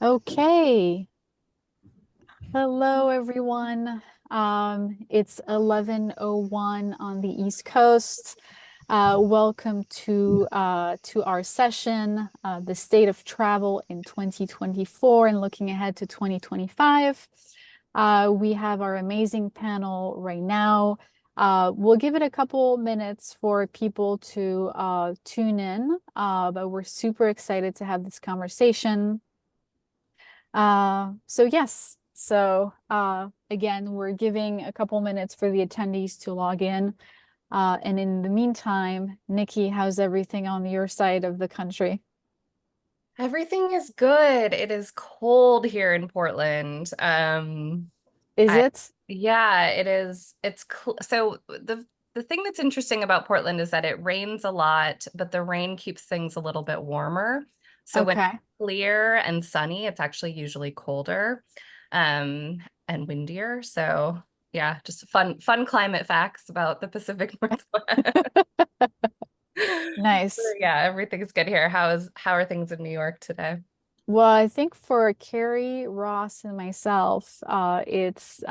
Okay. Hello, everyone. It's 11:01 on the East Coast. Welcome to our session, the state of travel in 2024 and looking ahead to 2025. We have our amazing panel right now. We'll give it a couple minutes for people to tune in, but we're super excited to have this conversation. Again, we're giving a couple minutes for the attendees to log in. And in the meantime, Nikki, how's everything on your side of the country? Everything is good. It is cold here in Portland. Is I it? yeah, it is. So the thing that's interesting about Portland is that it rains a lot, but the rain keeps things a little bit warmer. So when it's Okay. clear and sunny, it's actually usually colder, and windier. So yeah, just fun climate facts about the Pacific Northwest. Nice. Yeah, everything's good here. How are things in New York today? Well, I think for Carrie, Ross, and myself, it's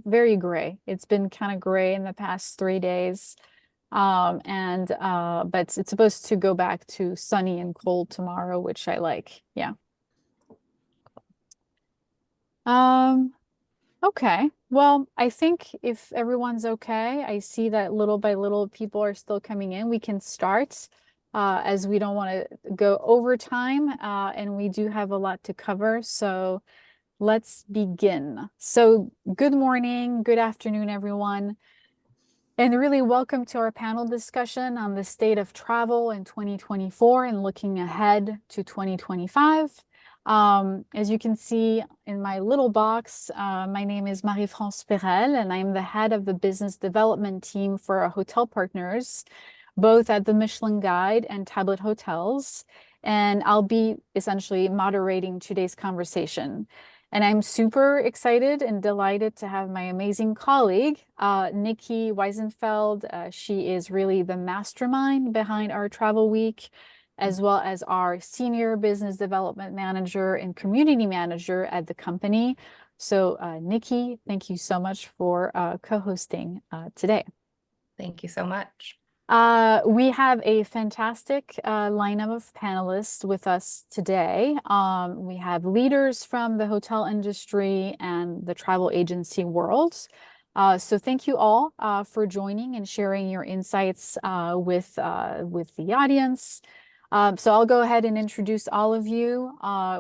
very gray. It's been kind of gray in the past 3 days. But it's supposed to go back to sunny and cold tomorrow, which I like. Yeah. Um, Okay. Well, I think if everyone's okay, I see that little by little people are still coming in. We can start as we don't want to go over time, and we do have a lot to cover. So let's begin. So good morning, good afternoon, everyone, and really welcome to our panel discussion on the state of travel in 2024 and looking ahead to 2025. As you can see in my little box, my name is Marie-France Perel, and I'm the head of the business development team for our hotel partners, both at the Michelin Guide and Tablet Hotels. And I'll be essentially moderating today's conversation. And I'm super excited and delighted to have my amazing colleague, Nikki Weisenfeld. She is really the mastermind behind our travel week, as well as our senior business development manager and community manager at the company. So, Nikki, thank you so much for co-hosting today. Thank you so much. We have a fantastic lineup of panelists with us today. We have leaders from the hotel industry and the travel agency world. So thank you all for joining and sharing your insights with the audience. So I'll go ahead and introduce all of you.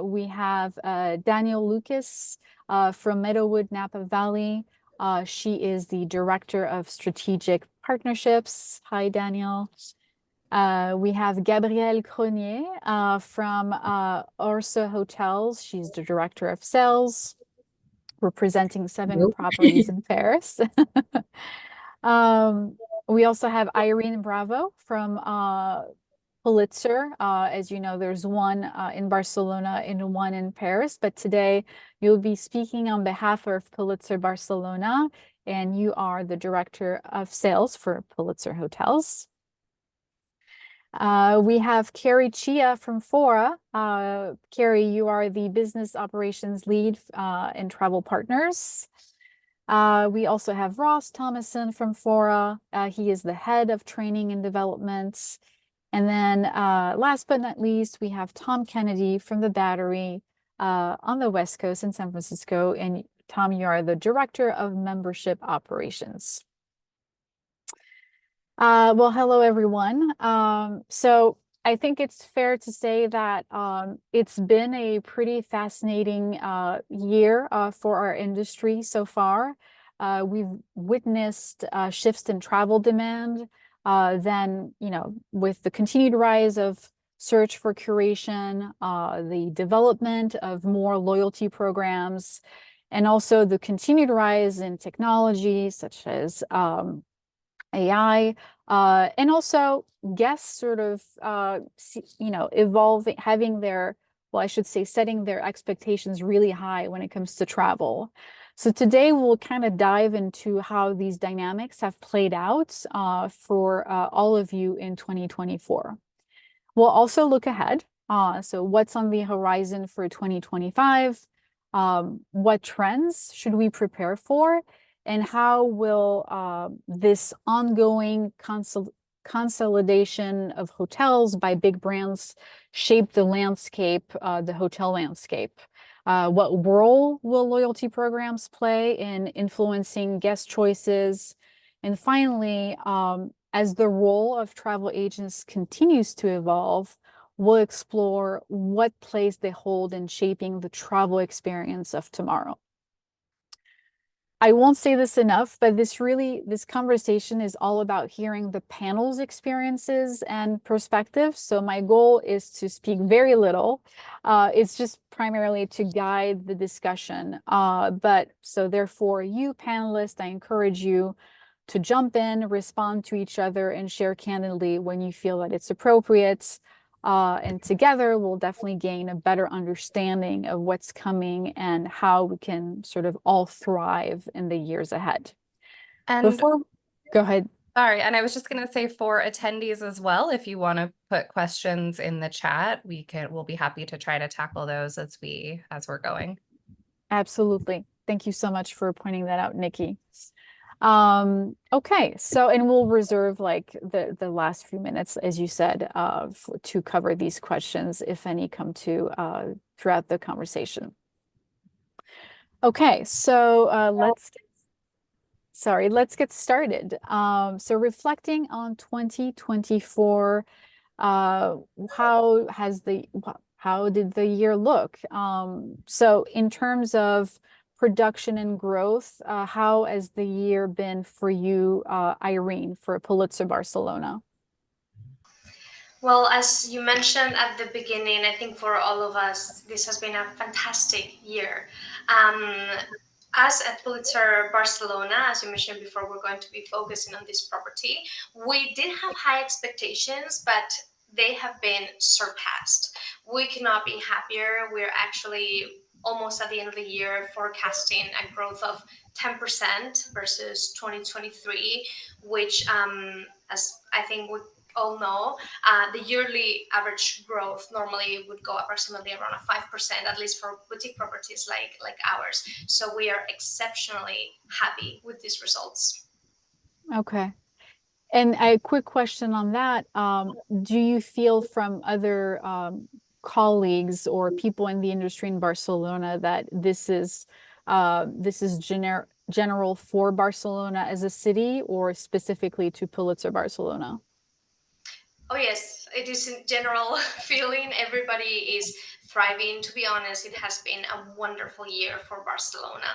We have Daniel Lucas from Meadowood Napa Valley. She is the Director of Strategic Partnerships. Hi, Daniel. We have Gabrielle Cronier from Orsa Hotels. She's the Director of Sales, representing 7 Nope. properties in Paris. Um, we also have Irene Bravo from Pulitzer. As you know, there's one in Barcelona and one in Paris, but today you'll be speaking on behalf of Pulitzer Barcelona, and you are the Director of Sales for Pulitzer Hotels. We have Carrie Chia from Fora. Carrie, you are the Business Operations Lead in Travel Partners. We also have Ross Thomason from Fora. He is the Head of Training and Development. And then last but not least, we have Tom Kennedy from the Battery on the West Coast in San Francisco. And Tom, you are the Director of Membership Operations. Well, hello, everyone. So I think it's fair to say that it's been a pretty fascinating year for our industry so far. We've witnessed shifts in travel demand. Then, with the continued rise of search for curation, the development of more loyalty programs, and also the continued rise in technology such as AI, and also guests sort of, evolving, having their, well, I should say, setting their expectations really high when it comes to travel. So today we'll kind of dive into how these dynamics have played out for all of you in 2024. We'll also look ahead So what's on the horizon for 2025? What trends should we prepare for? And how will this ongoing consolidation of hotels by big brands shape the landscape, the hotel landscape? What role will loyalty programs play in influencing guest choices? And finally, as the role of travel agents continues to evolve, we'll explore what place they hold in shaping the travel experience of tomorrow. I won't say this enough, but this conversation is all about hearing the panel's experiences and perspectives. So my goal is to speak very little. It's just primarily to guide the discussion. But so therefore, you panelists, I encourage you to jump in, respond to each other, and share candidly when you feel that it's appropriate. And together, we'll definitely gain a better understanding of what's coming and how we can sort of all thrive in the years ahead. And Go ahead. sorry, and I was just gonna say for attendees as well, if you want to put questions in the chat, we'll be happy to try to tackle those as we're going. Absolutely. Thank you so much for pointing that out, Nikki. Okay, so and we'll reserve like the last few minutes, as you said, to cover these questions, if any come to throughout the conversation. Okay, so let's get started. So reflecting on 2024, how did the year look? So in terms of production and growth, how has the year been for you, Irene, for Pulitzer Barcelona? Well, as you mentioned at the beginning, I think for all of us, this has been a fantastic year. Us at Pulitzer Barcelona, as you mentioned before, we're going to be focusing on this property. We did have high expectations, but they have been surpassed. We cannot be happier. We're actually almost at the end of the year forecasting a growth of 10% versus 2023, which, as I think we all know, the yearly average growth normally would go approximately around a 5%, at least for boutique properties like ours. So we are exceptionally happy with these results. Okay. And a quick question on that. Do you feel from other colleagues or people in the industry in Barcelona that this is general for Barcelona as a city or specifically to Pulitzer Barcelona? Oh yes, it is in general feeling everybody is thriving. To be honest, it has been a wonderful year for Barcelona.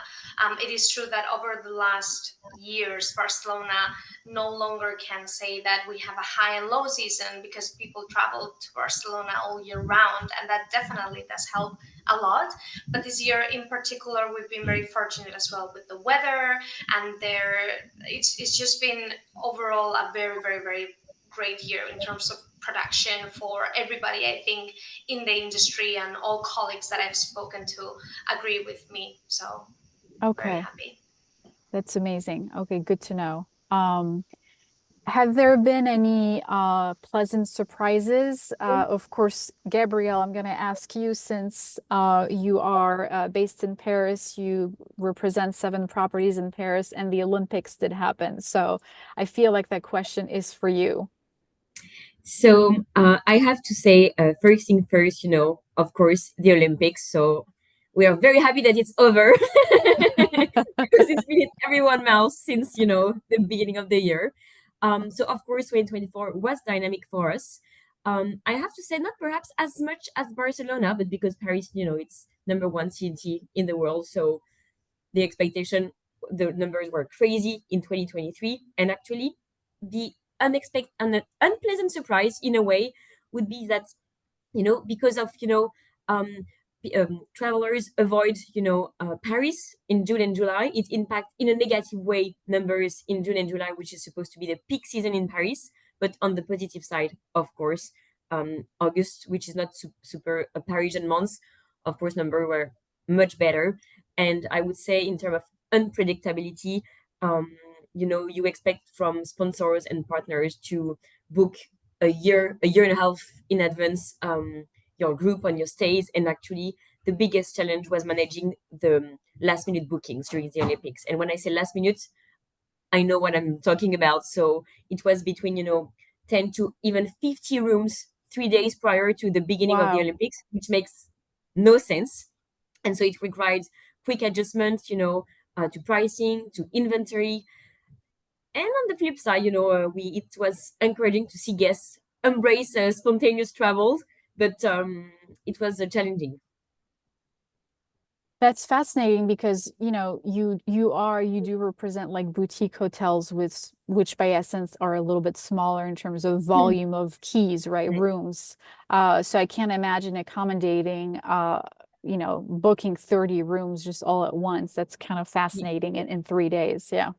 It is true that over the last years, Barcelona no longer can say that we have a high and low season because people travel to Barcelona all year round, and that definitely does help a lot. But this year in particular, we've been very fortunate as well with the weather, and it's just been overall a very, very, very great year in terms of production for everybody. I think in the industry and all colleagues that I've spoken to agree with me. So very Okay, happy. that's amazing. Okay, good to know. Have there been any pleasant surprises? Of course, Gabrielle, I'm going to ask you since you are based in Paris, you represent 7 properties in Paris, and the Olympics did happen. So I feel like that question is for you. So I have to say, first thing first, of course, the Olympics. So we are very happy that it's over because it's been in everyone's mouth since, the beginning of the year. So of course, 2024 was dynamic for us. I have to say, not perhaps as much as Barcelona, but because Paris, it's number 1 city in the world. So the expectation, the numbers were crazy in 2023. And actually, the unexpected and unpleasant surprise in a way would be that, because of, um, travelers avoid, Paris in June and July, it impacts in a negative way numbers in June and July, which is supposed to be the peak season in Paris. But on the positive side, of course, August, which is not super a Parisian month, of course, numbers were much better. And I would say in terms of unpredictability, you expect from sponsors and partners to book a year and a half in advance, your group, on your stays. And actually, the biggest challenge was managing the last minute bookings during the Olympics. And when I say last minute, I know what I'm talking about. So it was between, 10 to even 50 rooms 3 days prior to the beginning of the Wow. Olympics, which makes no sense. And so it required quick adjustments, to pricing, to inventory. And on the flip side, it was encouraging to see guests embrace spontaneous travel, but it was challenging. That's fascinating because, you do represent like boutique hotels which by essence are a little bit smaller in terms of volume of keys, right? Right. Rooms. So I can't imagine accommodating, booking 30 rooms just all at once. That's kind of fascinating in 3 days. Yeah.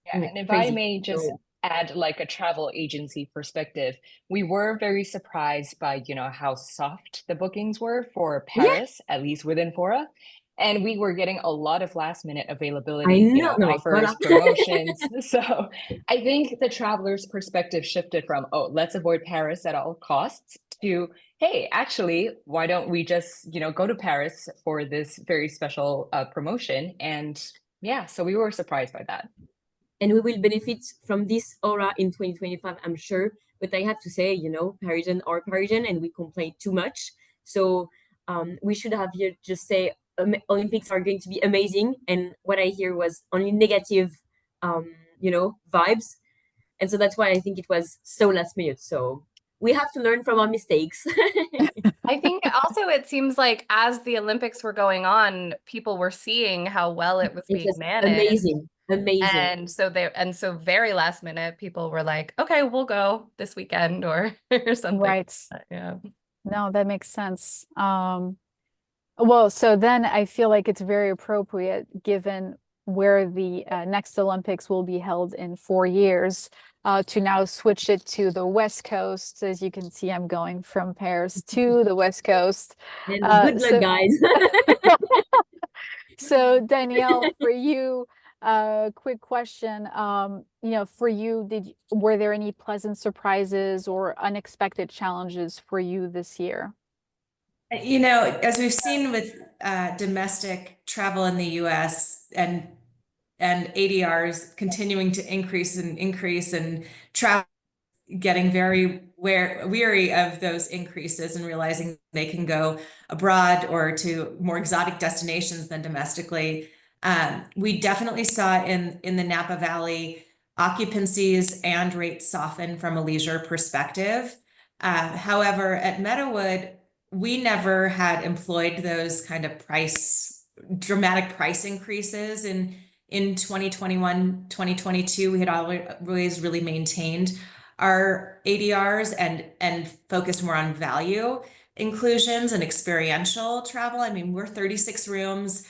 Yeah, and if I Crazy. may just So, add like a travel agency perspective, we were very surprised by, how soft the bookings were for yeah, Paris, at least within Fora. And we were getting a lot of last minute I availability, know. No, offers, voilà. promotions. So I think the traveler's perspective shifted from, oh, let's avoid Paris at all costs to, hey, actually, why don't we just, go to Paris for this very special promotion? And yeah, so we were surprised by that. And we will benefit from this aura in 2025, I'm sure. But I have to say, Parisian are Parisian and we complain too much. So we should have here just say Olympics are going to be amazing. And what I hear was only negative, vibes. And so that's why I think it was so last minute. So we have to learn from our mistakes. I think also it seems like as the Olympics were going on, people were seeing how well it was It being was managed. amazing. And so very last minute, people were like, okay, we'll go this weekend or something. Right. Yeah. No, that makes sense. Well, so then I feel like it's very appropriate given where the next Olympics will be held in 4 years, to now switch it to the West Coast. As you can see, I'm going from Paris to the West Coast. And good luck, So, guys. so Danielle, for you, quick question. For you, were there any pleasant surprises or unexpected challenges for you this year? As we've seen with domestic travel in the US and ADRs continuing to increase and travel getting very weary of those increases and realizing they can go abroad or to more exotic destinations than domestically. We definitely saw in the Napa Valley occupancies and rates soften from a leisure perspective. However, at Meadowood, we never had employed those kind of dramatic price increases in 2021, 2022. We had always really maintained our ADRs and focused more on value inclusions and experiential travel. I mean, we're 36 rooms.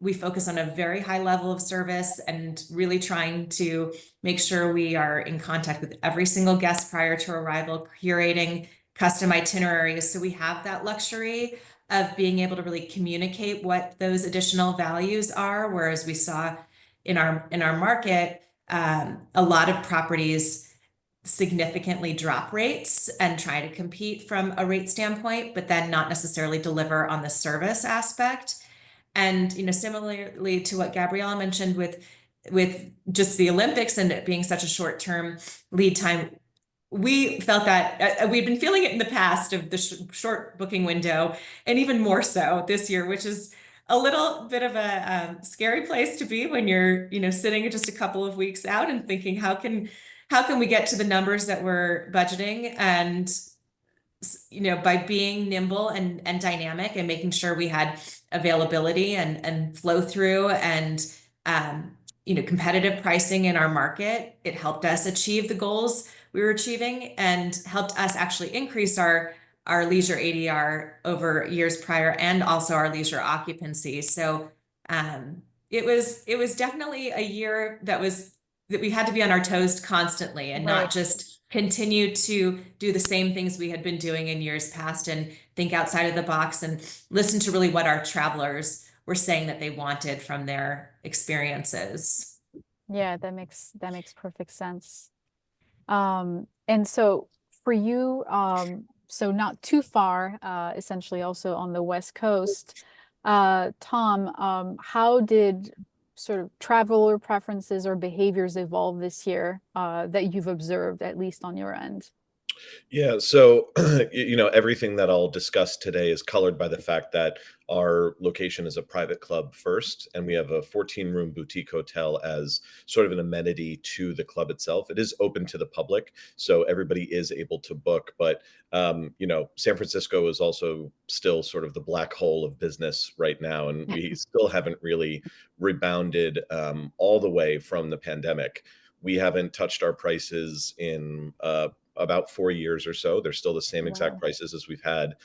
We focus on a very high level of service and really trying to make sure we are in contact with every single guest prior to arrival, curating custom itineraries. So we have that luxury of being able to really communicate what those additional values are. Whereas we saw in our market, a lot of properties significantly drop rates and try to compete from a rate standpoint, but then not necessarily deliver on the service aspect. And similarly to what Gabriella mentioned with just the Olympics and it being such a short-term lead time, we felt that we'd been feeling it in the past of the short booking window, and even more so this year, which is a little bit of a scary place to be when you're sitting just a couple of weeks out and thinking, how can we get to the numbers that we're budgeting? And by being nimble and dynamic and making sure we had availability and flow through and competitive pricing in our market, it helped us achieve the goals we were achieving and helped us actually increase our leisure ADR over years prior and also our leisure occupancy. So it was definitely a year that we had to be on our toes constantly and not just continue to do the same things we had been doing in years past and think outside of the box and listen to really what our travelers were saying that they wanted from their experiences. Yeah, that makes perfect sense. And so for you, so not too far, essentially also on the West Coast. Tom, how did sort of traveler preferences or behaviors evolve this year, that you've observed, at least on your end? Yeah, so everything that I'll discuss today is colored by the fact that our location is a private club first, and we have a 14-room boutique hotel as sort of an amenity to the club itself. It is open to the public, so everybody is able to book. But San Francisco is also still sort of the black hole of business right now, and we still haven't really rebounded all the way from the pandemic. We haven't touched our prices in about 4 years or so. They're still the same exact Wow. prices as we've had.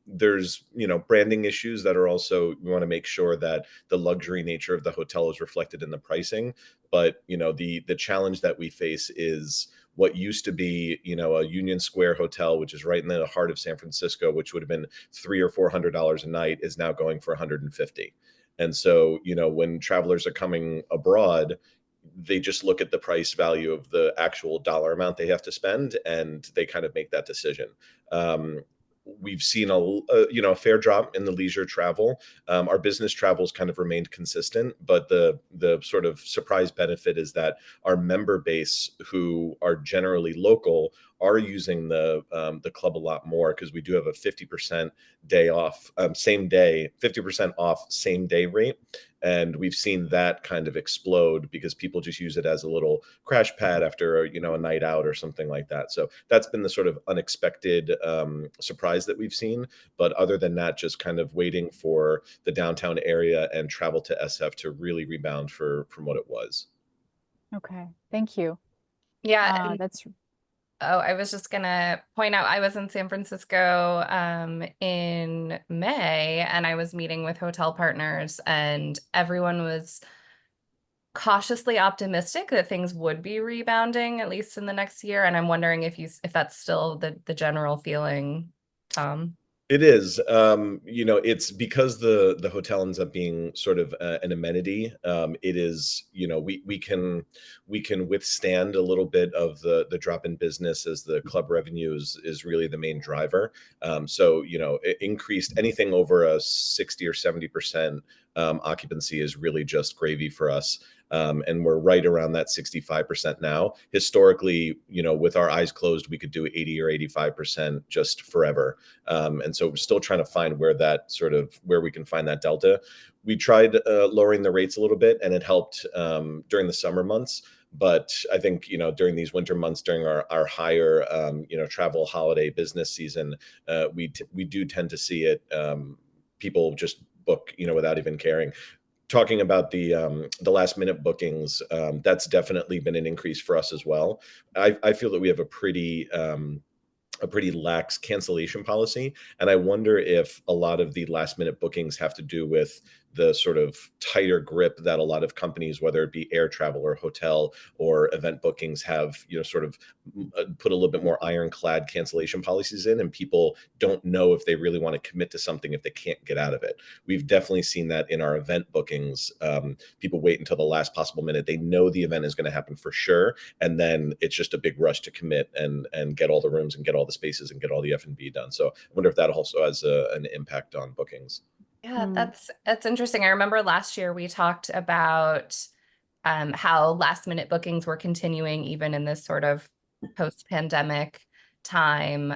There's branding issues that are also, we want to make sure that the luxury nature of the hotel is reflected in the pricing. But the challenge that we face is what used to be a Union Square hotel, which is right in the heart of San Francisco, which would have been $300 or $400 a night, is now going for $150. And so when travelers are coming abroad, they just look at the price value of the actual dollar amount they have to spend, and they kind of make that decision. We've seen a fair drop in the leisure travel. Our business travels kind of remained consistent, but the sort of surprise benefit is that our member base, who are generally local, are using the club a lot more, because we do have a 50% day off, 50% off same day rate. And we've seen that kind of explode because people just use it as a little crash pad after a night out or something like that. So that's been the sort of unexpected surprise that we've seen. But other than that, just kind of waiting for the downtown area and travel to SF to really rebound from what it was. Okay, thank you. Yeah. That's Oh, I was just gonna point out, I was in San Francisco in May, and I was meeting with hotel partners, and everyone was cautiously optimistic that things would be rebounding, at least in the next year. And I'm wondering if that's still the general feeling, Tom. It is. It's because the hotel ends up being sort of an amenity. It is, we can withstand a little bit of the drop in business, as the club revenue is really the main driver. So increased anything over a 60 or 70% occupancy is really just gravy for us. And we're right around that 65% now. Historically, with our eyes closed, we could do 80 or 85% just forever. And so we're still trying to find where we can find that delta. We tried lowering the rates a little bit, and it helped during the summer months. But I think, during these winter months, during our higher, travel holiday business season, we do tend to see it. People just book, without even caring. Talking about the last minute bookings, that's definitely been an increase for us as well. I feel that we have a pretty lax cancellation policy, and I wonder if a lot of the last minute bookings have to do with the sort of tighter grip that a lot of companies, whether it be air travel or hotel or event bookings, have sort of put a little bit more ironclad cancellation policies in, and people don't know if they really want to commit to something if they can't get out of it. We've definitely seen that in our event bookings. People wait until the last possible minute. They know the event is going to happen for sure, and then it's just a big rush to commit and get all the rooms and get all the spaces and get all the F&B done. So I wonder if that also has an impact on bookings. Yeah, that's interesting. I remember last year we talked about how last minute bookings were continuing even in this sort of post-pandemic time,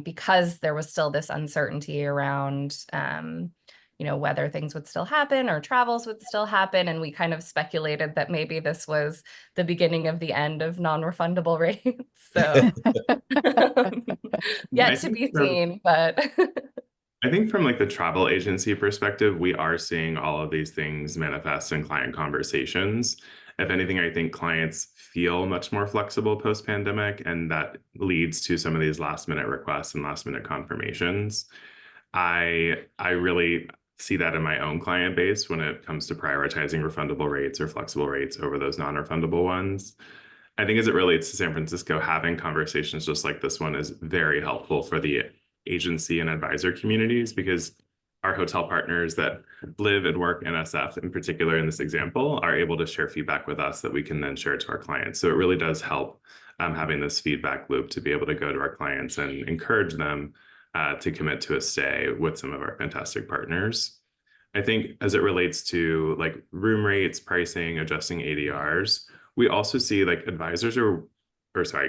because there was still this uncertainty around whether things would still happen or travels would still happen. And we kind of speculated that maybe this was the beginning of the end of non-refundable rates. So yet to be seen, but I think from like the travel agency perspective, we are seeing all of these things manifest in client conversations. If anything, I think clients feel much more flexible post-pandemic, and that leads to some of these last minute requests and last minute confirmations. I really see that in my own client base when it comes to prioritizing refundable rates or flexible rates over those non-refundable ones. I think as it relates to San Francisco, having conversations just like this one is very helpful for the agency and advisor communities, because our hotel partners that live and work in SF, in particular in this example, are able to share feedback with us that we can then share to our clients. So it really does help having this feedback loop to be able to go to our clients and encourage them to commit to a stay with some of our fantastic partners. I think as it relates to like room rates, pricing, adjusting ADRs, we also see like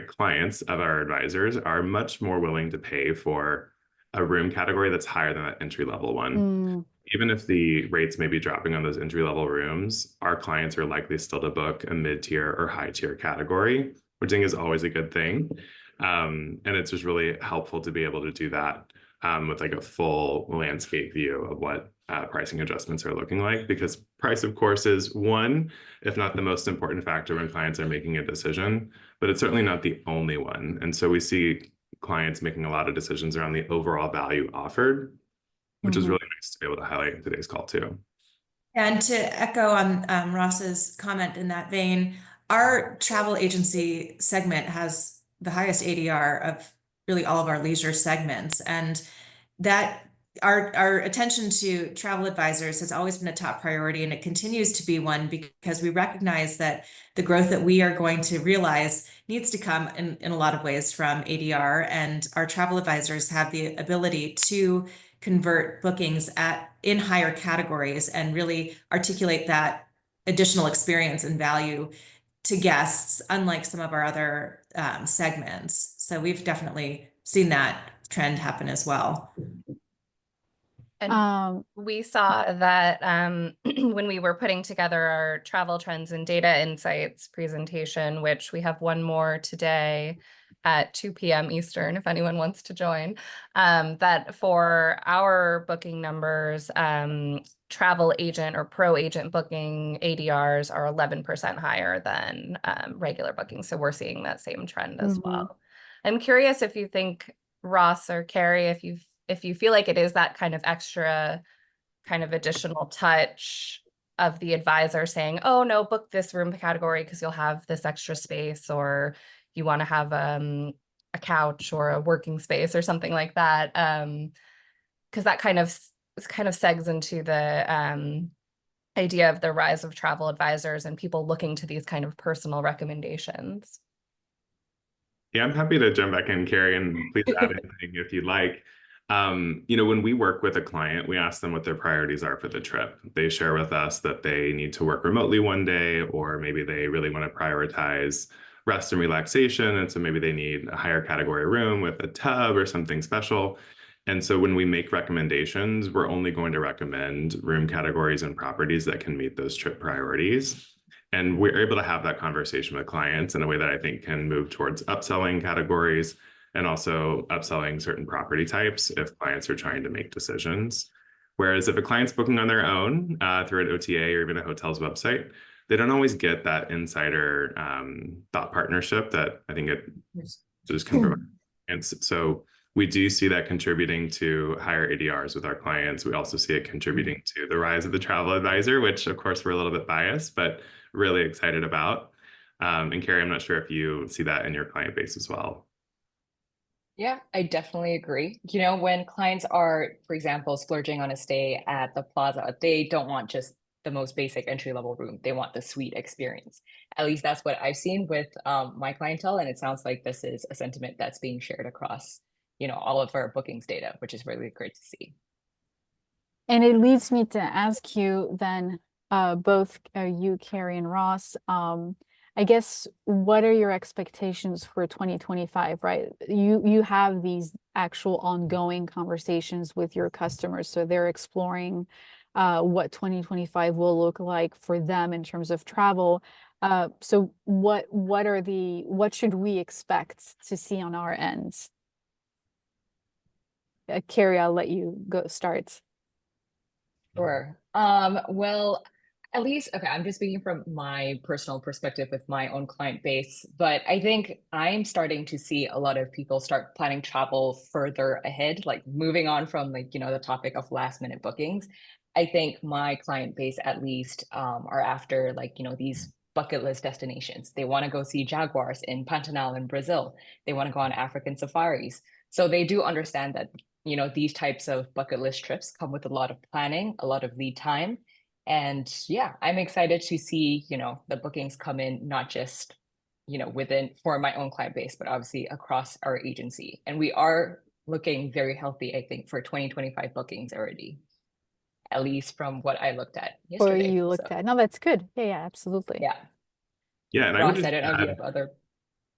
clients of our advisors are much more willing to pay for a room category that's higher than that entry-level one. Even if the rates may be dropping on those entry-level rooms, our clients are likely still to book a mid-tier or high-tier category, which I think is always a good thing. And it's just really helpful to be able to do that with like a full landscape view of what pricing adjustments are looking like, because price, of course, is one, if not the most important factor when clients are making a decision, but it's certainly not the only one. And so we see clients making a lot of decisions around the overall value offered, which is really nice to be able to highlight in today's call too. And to echo on Ross's comment in that vein, our travel agency segment has the highest ADR of really all of our leisure segments, and that our attention to travel advisors has always been a top priority, and it continues to be one because we recognize that the growth that we are going to realize needs to come in a lot of ways from ADR, and our travel advisors have the ability to convert bookings in higher categories and really articulate that additional experience and value to guests, unlike some of our other segments. So we've definitely seen that trend happen as well. And we saw that when we were putting together our travel trends and data insights presentation, which we have one more today at 2 p.m. Eastern, if anyone wants to join, that for our booking numbers, travel agent or pro agent booking ADRs are 11% higher than regular bookings. So we're seeing that same trend as well. I'm curious if you think, Ross or Carrie, if you feel like it is that kind of extra kind of additional touch of the advisor saying, oh no, book this room category because you'll have this extra space, or you want to have a couch or a working space or something like that. Because that kind of segs into the idea of the rise of travel advisors and people looking to these kind of personal recommendations. Yeah, I'm happy to jump back in, Carrie, and please add anything if you'd like. When we work with a client, we ask them what their priorities are for the trip. They share with us that they need to work remotely one day, or maybe they really want to prioritize rest and relaxation. And so maybe they need a higher category room with a tub or something special. And so when we make recommendations, we're only going to recommend room categories and properties that can meet those trip priorities. And we're able to have that conversation with clients in a way that I think can move towards upselling categories and also upselling certain property types if clients are trying to make decisions. Whereas if a client's booking on their own through an OTA or even a hotel's website, they don't always get that insider thought partnership that I think it just can provide. And so we do see that contributing to higher ADRs with our clients. We also see it contributing to the rise of the travel advisor, which of course we're a little bit biased, but really excited about. And Carrie, I'm not sure if you see that in your client base as well. Yeah, I definitely agree. When clients are, for example, splurging on a stay at the Plaza, they don't want just the most basic entry-level room. They want the suite experience. At least that's what I've seen with my clientele. And it sounds like this is a sentiment that's being shared across, all of our bookings data, which is really great to see. And it leads me to ask you then, both you, Carrie and Ross, I guess, what are your expectations for 2025, right? You have these actual ongoing conversations with your customers, so they're exploring what 2025 will look like for them in terms of travel. So what should we expect to see on our end? Carrie, I'll let you go start. Sure. Well, at least, okay, I'm just speaking from my personal perspective with my own client base, but I think I'm starting to see a lot of people start planning travel further ahead, like moving on from the topic of last minute bookings. I think my client base at least are after these bucket list destinations. They want to go see jaguars in Pantanal in Brazil. They want to go on African safaris. So they do understand that, these types of bucket list trips come with a lot of planning, a lot of lead time. And yeah, I'm excited to see, the bookings come in, not just, for my own client base, but obviously across our agency. And we are looking very healthy, I think, for 2025 bookings already, at least from what I looked at Or yesterday. you looked at. No, that's good. Yeah, absolutely. Yeah. Yeah, and I would Ross, I just don't know if you add, have other.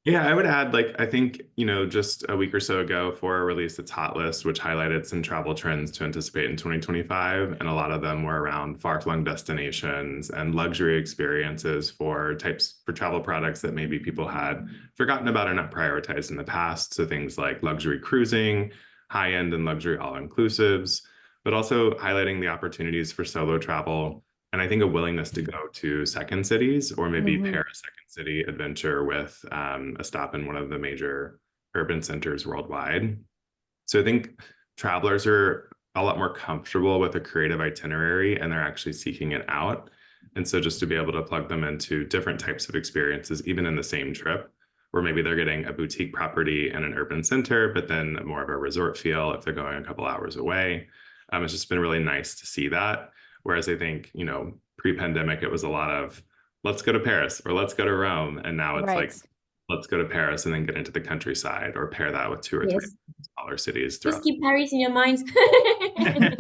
yeah, I would add, like, I think, just a week or so ago, Fora released its hot list, which highlighted some travel trends to anticipate in 2025. And a lot of them were around far-flung destinations and luxury experiences for travel products that maybe people had forgotten about or not prioritized in the past. So things like luxury cruising, high-end and luxury all-inclusives, but also highlighting the opportunities for solo travel. And I think a willingness to go to second cities or maybe pair a second city adventure with a stop in one of the major urban centers worldwide. So I think travelers are a lot more comfortable with a creative itinerary and they're actually seeking it out. And so just to be able to plug them into different types of experiences, even in the same trip, where maybe they're getting a boutique property in an urban center, but then more of a resort feel if they're going a couple hours away. It's just been really nice to see that. Whereas I think, pre-pandemic, it was a lot of, let's go to Paris or let's go to Rome. And now it's like, let's go to Paris and then get into the countryside or pair that with 2 or 3 smaller cities. Just keep Paris in your mind. Yes,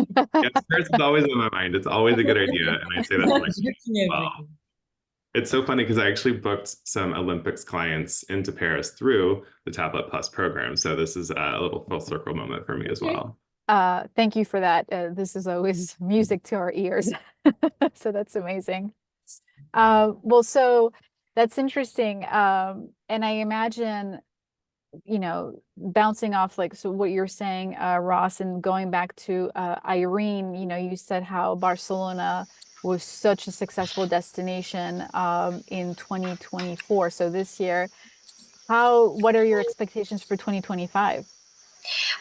Paris is always in my mind. It's always a good idea. And I say that to my clients as well. It's so funny because I actually booked some Olympics clients into Paris through the Tablet Plus program. So this is a little full circle moment for me as well. Thank you for that. This is always music to our ears. So that's amazing. Well, so that's interesting. And I imagine, bouncing off so what you're saying, Ross, and going back to Irene, you said how Barcelona was such a successful destination in 2024. So this year, what are your expectations for 2025?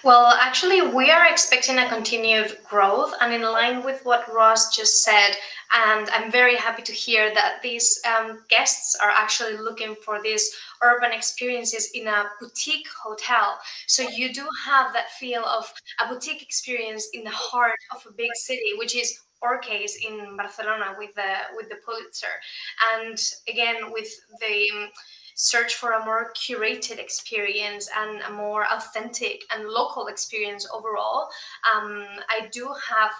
Well, actually, we are expecting a continued growth, and in line with what Ross just said, and I'm very happy to hear that these guests are actually looking for these urban experiences in a boutique hotel. So you do have that feel of a boutique experience in the heart of a big city, which is our case in Barcelona with the Pulitzer. And again, with the search for a more curated experience and a more authentic and local experience overall, I do have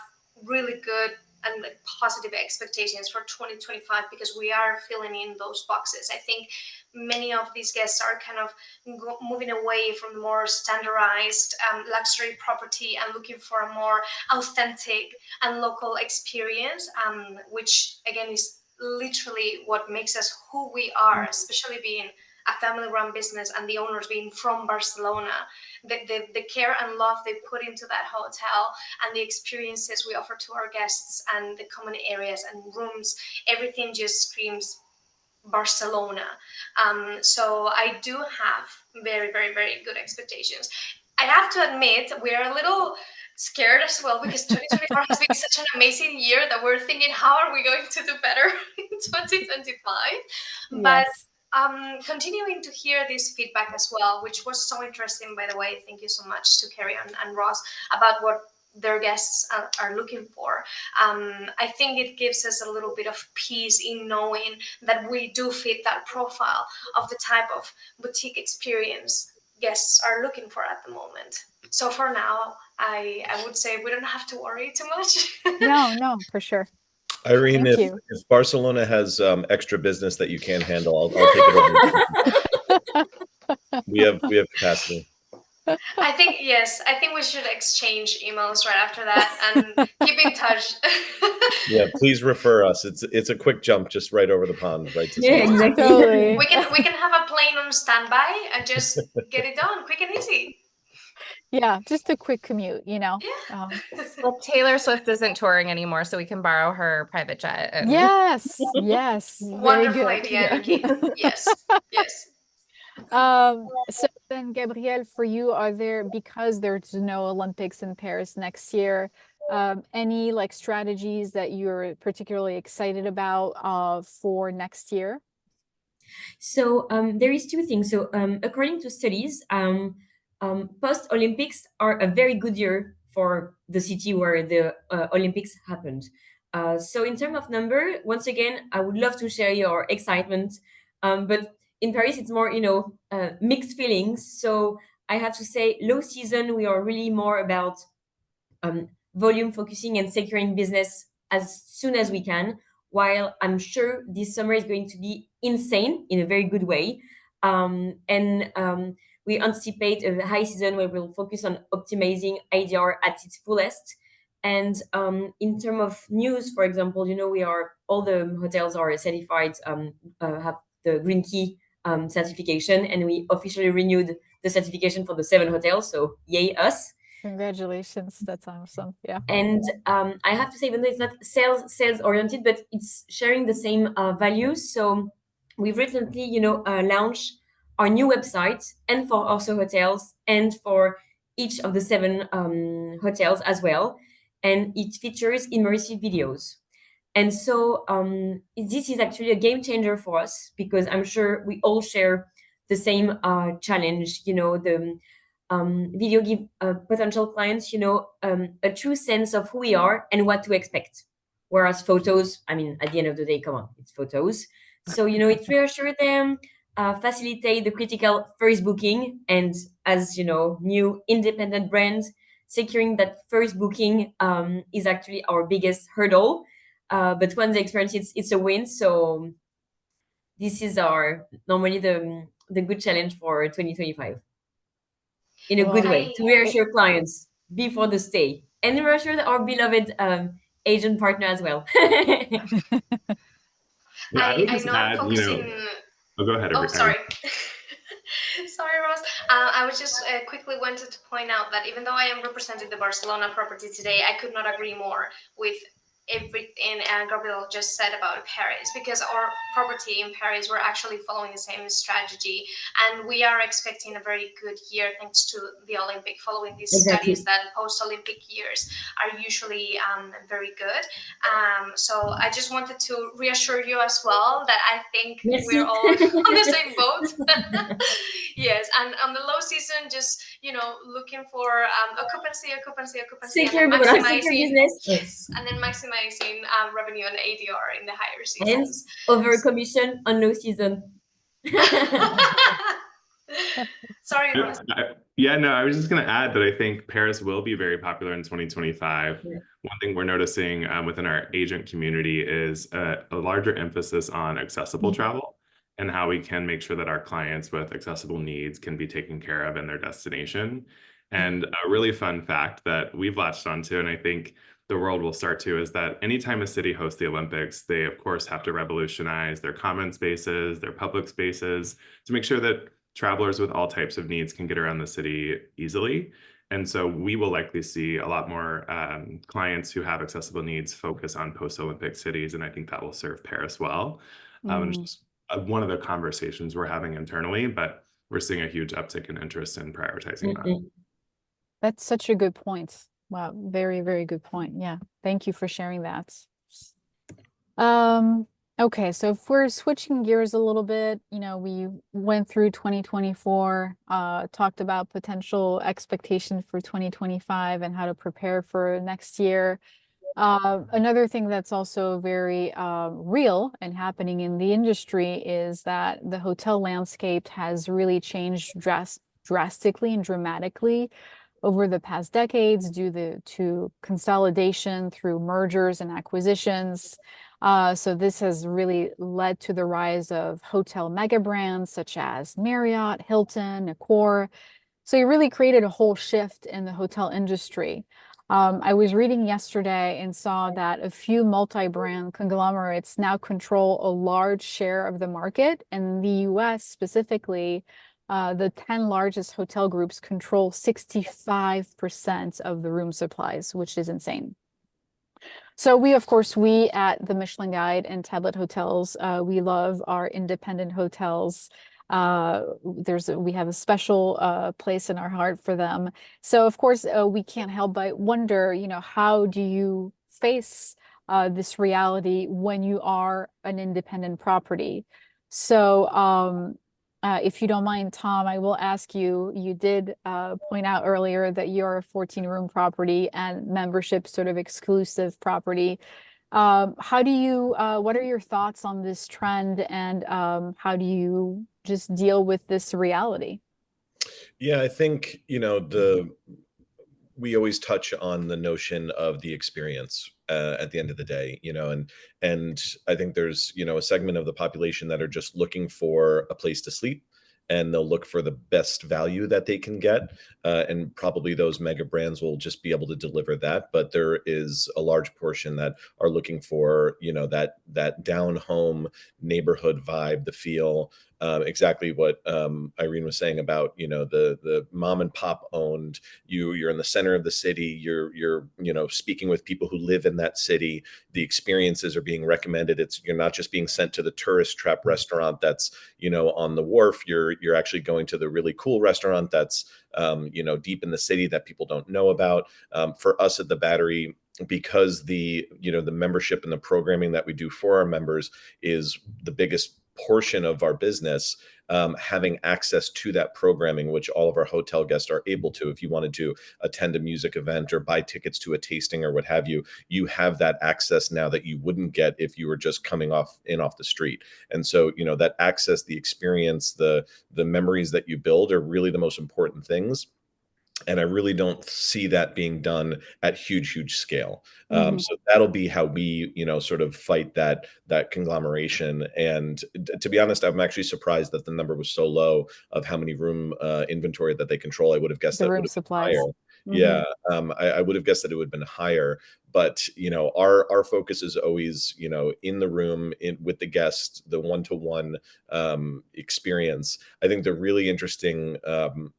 really good and positive expectations for 2025 because we are filling in those boxes. I think many of these guests are kind of moving away from the more standardized luxury property and looking for a more authentic and local experience, which again is literally what makes us who we are, especially being a family-run business and the owners being from Barcelona. The care and love they put into that hotel and the experiences we offer to our guests and the common areas and rooms, everything just screams Barcelona. So I do have very, very, very good expectations. I have to admit, we're a little scared as well because 2024 has been such an amazing year that we're thinking, how are we going to do better in 2025? But continuing to hear this feedback as well, which was so interesting, by the way. Thank you so much to Carrie and Ross about what their guests are looking for. I think it gives us a little bit of peace in knowing that we do fit that profile of the type of boutique experience guests are looking for at the moment. So for now, I would say we don't have to worry too much. No, for sure. Irene, Thank if you. Barcelona has extra business that you can't handle, I'll take it over. We have capacity. I think we should exchange emails right after that and keep in touch. Yeah, please refer us. It's a quick jump just right over the pond, right to Yeah, Spain. exactly. Totally. We can have a plane on standby and just get it done quick and easy. Yeah, just a quick commute, Yeah. Well, Taylor Swift isn't touring anymore, so we can borrow her private jet. And Yes, very Wonderful good. idea, Nikki. Yes. So then, Gabrielle, for you, because there's no Olympics in Paris next year, any strategies that you're particularly excited about for next year? So there is 2 things. So according to studies, post-Olympics are a very good year for the city where the Olympics happened. So in terms of number, once again, I would love to share your excitement, but in Paris, it's more, mixed feelings. So I have to say, low season, we are really more about volume focusing and securing business as soon as we can, while I'm sure this summer is going to be insane in a very good way. We anticipate a high season where we'll focus on optimizing IDR at its fullest. And in terms of news, for example, all the hotels are certified, have the Green Key certification, and we officially renewed the certification for the 7 hotels. So yay us! Congratulations, that's awesome. Yeah. And I have to say, even though it's not sales oriented, but it's sharing the same values. So we've recently, launched our new website, and for also hotels, and for each of the 7 hotels as well. And it features immersive videos. And so this is actually a game changer for us, because I'm sure we all share the same challenge. The video give potential clients, a true sense of who we are and what to expect. Whereas photos, I mean, at the end of the day, come on, it's photos. So, it reassures them, facilitate the critical first booking. And as new independent brand, securing that first booking is actually our biggest hurdle. But once they experience it, it's a win. So this is normally the good challenge for 2025. In a good way, to reassure clients before the stay, and reassure our beloved agent partner as well. Yeah, I would I just know add, focusing. Oh, go ahead. Oh, sorry. Sorry, Ross. I was just quickly wanted to point out that even though I am representing the Barcelona property today, I could not agree more with everything Gabriel just said about Paris, because our property in Paris, we're actually following the same strategy, and we are expecting a very good year thanks to the Olympic, following these studies that post-Olympic years are usually very good. So I just wanted to reassure you as well that I think we're all on the same boat. Yes, and on the low season, just looking for occupancy, secure and then maximizing business, and then maximizing revenue and ADR in the higher seasons. And over commission on low season. Sorry, Ross. I was just going to add that I think Paris will be very popular in 2025. Yeah. One thing we're noticing within our agent community is a larger emphasis on accessible travel, and how we can make sure that our clients with accessible needs can be taken care of in their destination. And a really fun fact that we've latched onto, and I think the world will start to, is that anytime a city hosts the Olympics, they of course have to revolutionize their common spaces, their public spaces, to make sure that travelers with all types of needs can get around the city easily. And so we will likely see a lot more clients who have accessible needs focus on post-Olympic cities, and I think that will serve Paris well. It's just one of the conversations we're having internally, but we're seeing a huge uptick in interest in prioritizing that. That's such a good point. Wow, very, very good point. Yeah, thank you for sharing that. Okay, so if we're switching gears a little bit, we went through 2024, talked about potential expectations for 2025 and how to prepare for next year. Another thing that's also very real and happening in the industry is that the hotel landscape has really changed drastically and dramatically over the past decades due to consolidation through mergers and acquisitions. So this has really led to the rise of hotel mega brands such as Marriott, Hilton, Accor. So it really created a whole shift in the hotel industry. I was reading yesterday and saw that a few multi-brand conglomerates now control a large share of the market. In the US specifically, the 10 largest hotel groups control 65% of the room supplies, which is insane. So we at the Michelin Guide and Tablet Hotels, we love our independent hotels. We have a special place in our heart for them. So of course, we can't help but wonder, how do you face this reality when you are an independent property? So if you don't mind, Tom, I will ask you, you did point out earlier that you're a 14-room property and membership sort of exclusive property. What are your thoughts on this trend, and how do you just deal with this reality? Yeah, I think, we always touch on the notion of the experience at the end of the day, and I think there's, a segment of the population that are just looking for a place to sleep, and they'll look for the best value that they can get, and probably those mega brands will just be able to deliver that. But there is a large portion that are looking for, that down home neighborhood vibe, the feel. Exactly what Irene was saying about, the mom and pop owned. You're in the center of the city. You're speaking with people who live in that city. The experiences are being recommended. You're not just being sent to the tourist trap restaurant that's, on the wharf. You're actually going to the really cool restaurant that's deep in the city that people don't know about. For us at the Battery, because the membership and the programming that we do for our members is the biggest portion of our business, having access to that programming, which all of our hotel guests are able to. If you wanted to attend a music event or buy tickets to a tasting or what have you, you have that access now that you wouldn't get if you were just coming off the street. And so, that access, the experience, the memories that you build are really the most important things. And I really don't see that being done at huge scale. So that'll be how we, sort of fight that conglomeration. And to be honest, I'm actually surprised that the number was so low of how many room inventory that they control. I would have guessed The that room would have been supplies. higher. Yeah, I would have guessed that it would have been higher. But our focus is always, in the room, with the guest, the one-to-one experience. I think the really interesting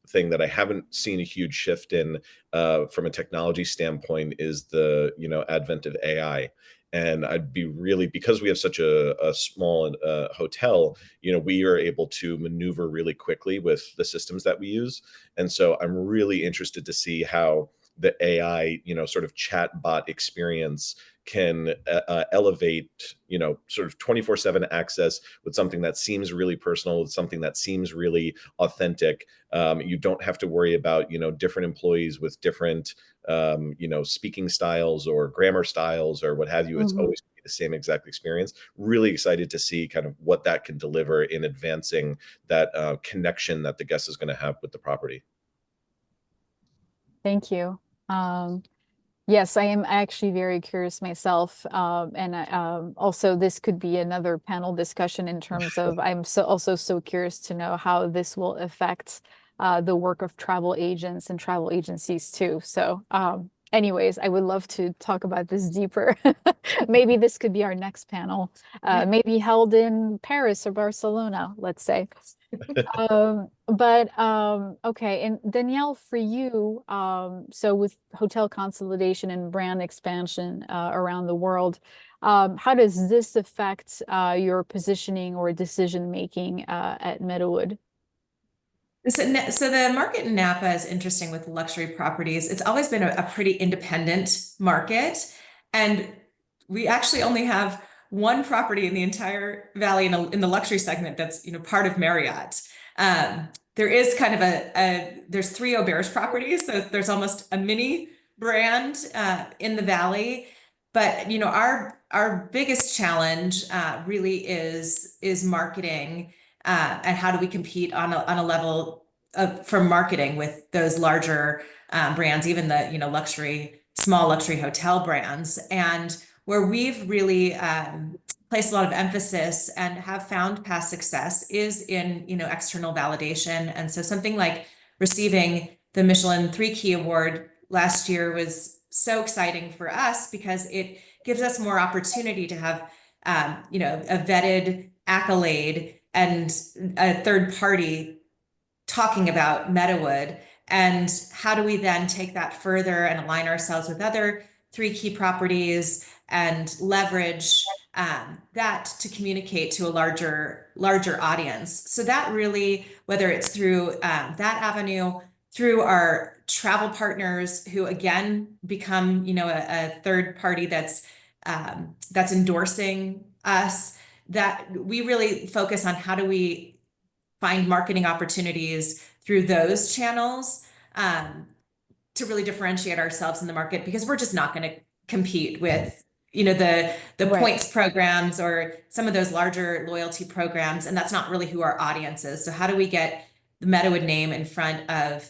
thing that I haven't seen a huge shift in from a technology standpoint is the advent of AI. And I'd be really, because we have such a small hotel, we are able to maneuver really quickly with the systems that we use. And so I'm really interested to see how the AI, sort of chat bot experience can elevate, sort of 24/7 access with something that seems really personal, with something that seems really authentic. You don't have to worry about, different employees with different, speaking styles or grammar styles or what have you. It's always gonna be the same exact experience. Really excited to see kind of what that can deliver in advancing that connection that the guest is going to have with the property. Thank you. Yes, I am actually very curious myself. And also this could be another panel discussion in terms of, I'm also so curious to know how this will affect the work of travel agents and travel agencies too. So anyways, I would love to talk about this deeper. Maybe this could be our next panel, maybe held in Paris or Barcelona, let's say. Okay, and Danielle, for you, so with hotel consolidation and brand expansion around the world, how does this affect your positioning or decision making at Meadowood? So the market in Napa is interesting with luxury properties. It's always been a pretty independent market, and we actually only have one property in the entire valley in the luxury segment that's part of Marriott. There is kind of there's 3 Auberge properties, so there's almost a mini brand in the valley. But our biggest challenge really is marketing. And how do we compete on a level for marketing with those larger brands, even the small luxury hotel brands, and where we've really placed a lot of emphasis and have found past success is in external validation. And so something like receiving the Michelin 3-Key Award last year was so exciting for us because it gives us more opportunity to have a vetted accolade and a third party talking about Meadowood, and how do we then take that further and align ourselves with other 3-Key properties and leverage that to communicate to a larger audience. So that really, whether it's through that avenue, through our travel partners who again become a third party that's endorsing us, that we really focus on how do we find marketing opportunities through those channels to really differentiate ourselves in the market, because we're just not going to compete with the Right. points programs or some of those larger loyalty programs, and that's not really who our audience is. So how do we get the Meadowood name in front of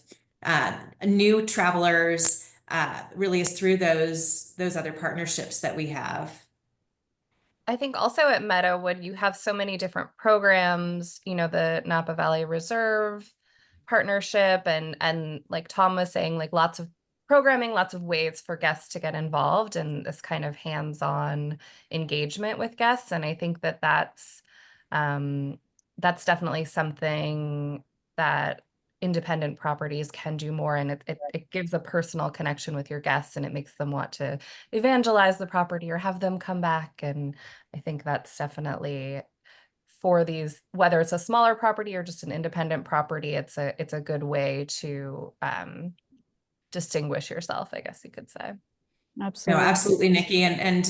new travelers? Really is through those other partnerships that we have. I think also at Meadowood, you have so many different programs, the Napa Valley Reserve partnership and like Tom was saying, like lots of programming, lots of ways for guests to get involved in this kind of hands-on engagement with guests. And I think that that's definitely something that independent properties can do more, and it gives a personal connection with your guests, and it makes them want to evangelize the property or have them come back. And I think that's definitely for these, whether it's a smaller property or just an independent property, it's a good way to distinguish yourself, I guess you could say. No, Absolutely. absolutely, Nikki. And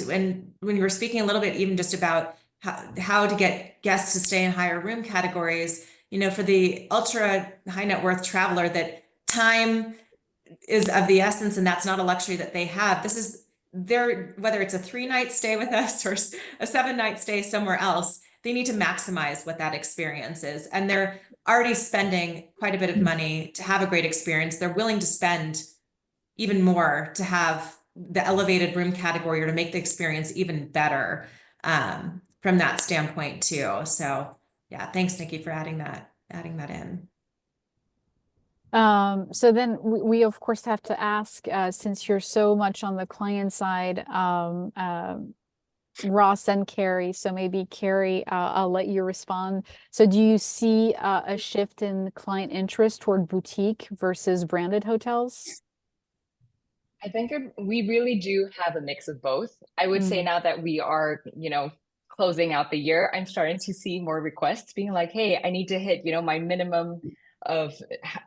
when you were speaking a little bit even just about how to get guests to stay in higher room categories, for the ultra high net worth traveler, that time is of the essence, and that's not a luxury that they have. This is whether it's a 3-night stay with us or a 7-night stay somewhere else, they need to maximize what that experience is. And they're already spending quite a bit of money to have a great experience. They're willing to spend even more to have the elevated room category or to make the experience even better from that standpoint too. So yeah, thanks, Nikki, for adding that in. So then we of course have to ask, since you're so much on the client side, Ross and Carrie. So maybe Carrie, I'll let you respond. So do you see a shift in client interest toward boutique versus branded hotels? I think we really do have a mix of both. I would say now that we are, closing out the year, I'm starting to see more requests being like, hey, I need to hit, my minimum of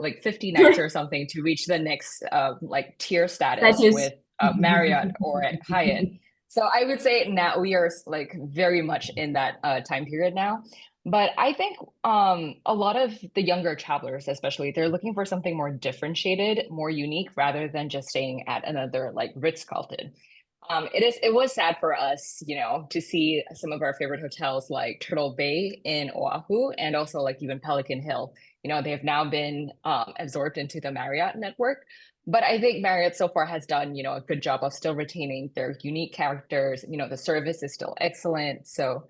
like 50 nights or something to reach the next like tier status with Marriott or at Hyatt. So I would say now we are like very much in that time period now. But I think a lot of the younger travelers, especially, they're looking for something more differentiated, more unique, rather than just staying at another like Ritz-Carlton. It was sad for us, to see some of our favorite hotels like Turtle Bay in Oahu and also like even Pelican Hill. They have now been absorbed into the Marriott network. But I think Marriott so far has done, a good job of still retaining their unique characters. The service is still excellent. So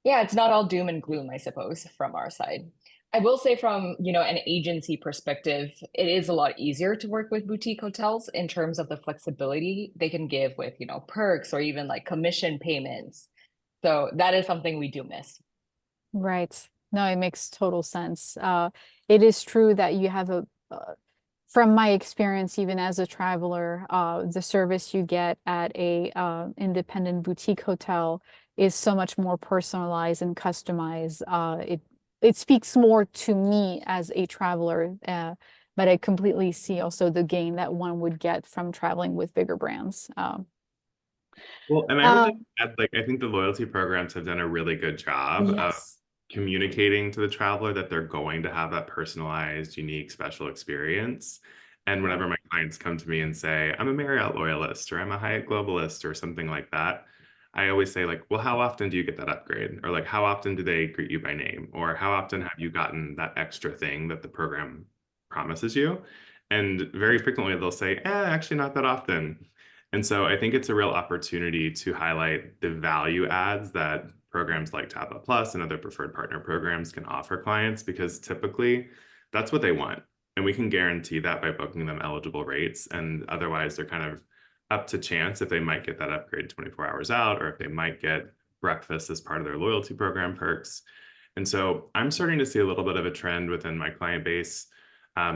yeah, it's not all doom and gloom, I suppose, from our side. I will say from, an agency perspective, it is a lot easier to work with boutique hotels in terms of the flexibility they can give with, perks or even like commission payments. So that is something we do miss. Right. No, it makes total sense. It is true that you have from my experience, even as a traveler, the service you get at a independent boutique hotel is so much more personalized and customized. It speaks more to me as a traveler, but I completely see also the gain that one would get from traveling with bigger brands. Well, and I would just add, like, I think the loyalty programs have done a really good job of Yes. communicating to the traveler that they're going to have that personalized, unique, special experience. And whenever my clients come to me and say, I'm a Marriott loyalist or I'm a Hyatt globalist or something like that, I always say, like, well, how often do you get that upgrade? Or like, how often do they greet you by name? Or how often have you gotten that extra thing that the program promises you? And very frequently they'll say, actually not that often. And so I think it's a real opportunity to highlight the value adds that programs like Tapa Plus and other preferred partner programs can offer clients, because typically that's what they want. And we can guarantee that by booking them eligible rates. And otherwise they're kind of up to chance if they might get that upgrade 24 hours out, or if they might get breakfast as part of their loyalty program perks. And so I'm starting to see a little bit of a trend within my client base,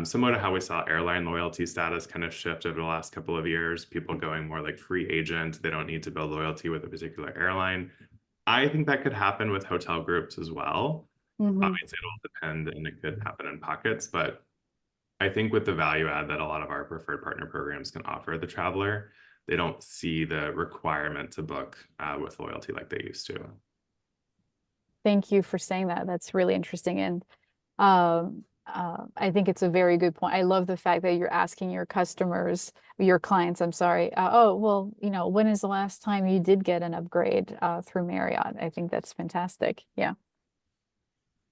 similar to how we saw airline loyalty status kind of shift over the last couple of years, people going more like free agent. They don't need to build loyalty with a particular airline. I think that could happen with hotel groups as well. Obviously, it'll depend, and it could happen in pockets, but I think with the value add that a lot of our preferred partner programs can offer the traveler, they don't see the requirement to book with loyalty like they used to. Thank you for saying that. That's really interesting. And I think it's a very good point. I love the fact that you're asking your customers, your clients, I'm sorry, oh, well, when is the last time you did get an upgrade through Marriott? I think that's fantastic. Yeah.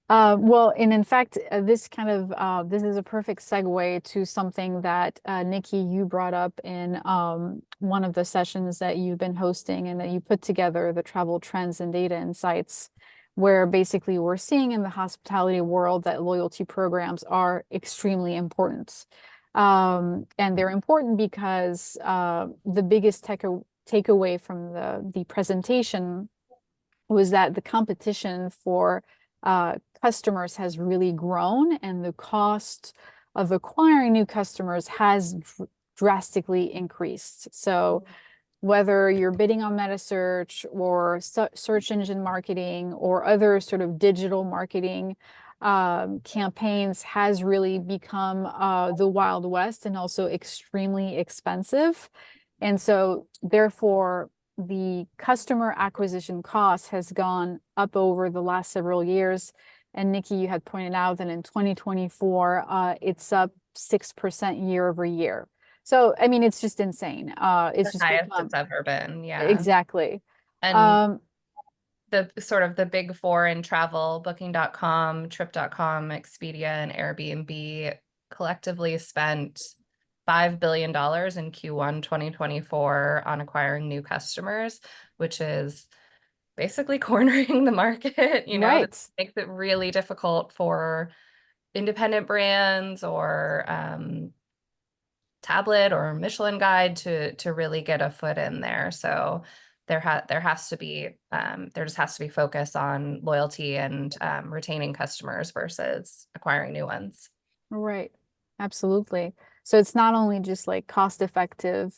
Well, and in fact, this is a perfect segue to something that Nikki, you brought up in one of the sessions that you've been hosting, and that you put together the travel trends and data insights, where basically we're seeing in the hospitality world that loyalty programs are extremely important. And they're important because the biggest takeaway from the presentation was that the competition for customers has really grown, and the cost of acquiring new customers has drastically increased. So whether you're bidding on metasearch or search engine marketing or other sort of digital marketing campaigns has really become the Wild West, and also extremely expensive. And so therefore, the customer acquisition cost has gone up over the last several years. And Nikki, you had pointed out that in 2024, it's up 6% year over year. So, I mean, it's just insane. It's The just highest become, it's ever been. Yeah. exactly. And the sort of the big four in travel, Booking.com, Trip.com, Expedia, and Airbnb collectively spent $5 billion in Q1 2024 on acquiring new customers, which is basically cornering the market. Right. This makes it really difficult for independent brands or Tablet or Michelin Guide to really get a foot in there. So there has to be there just has to be focus on loyalty and retaining customers versus acquiring new ones. Right. Absolutely. So it's not only just like cost effective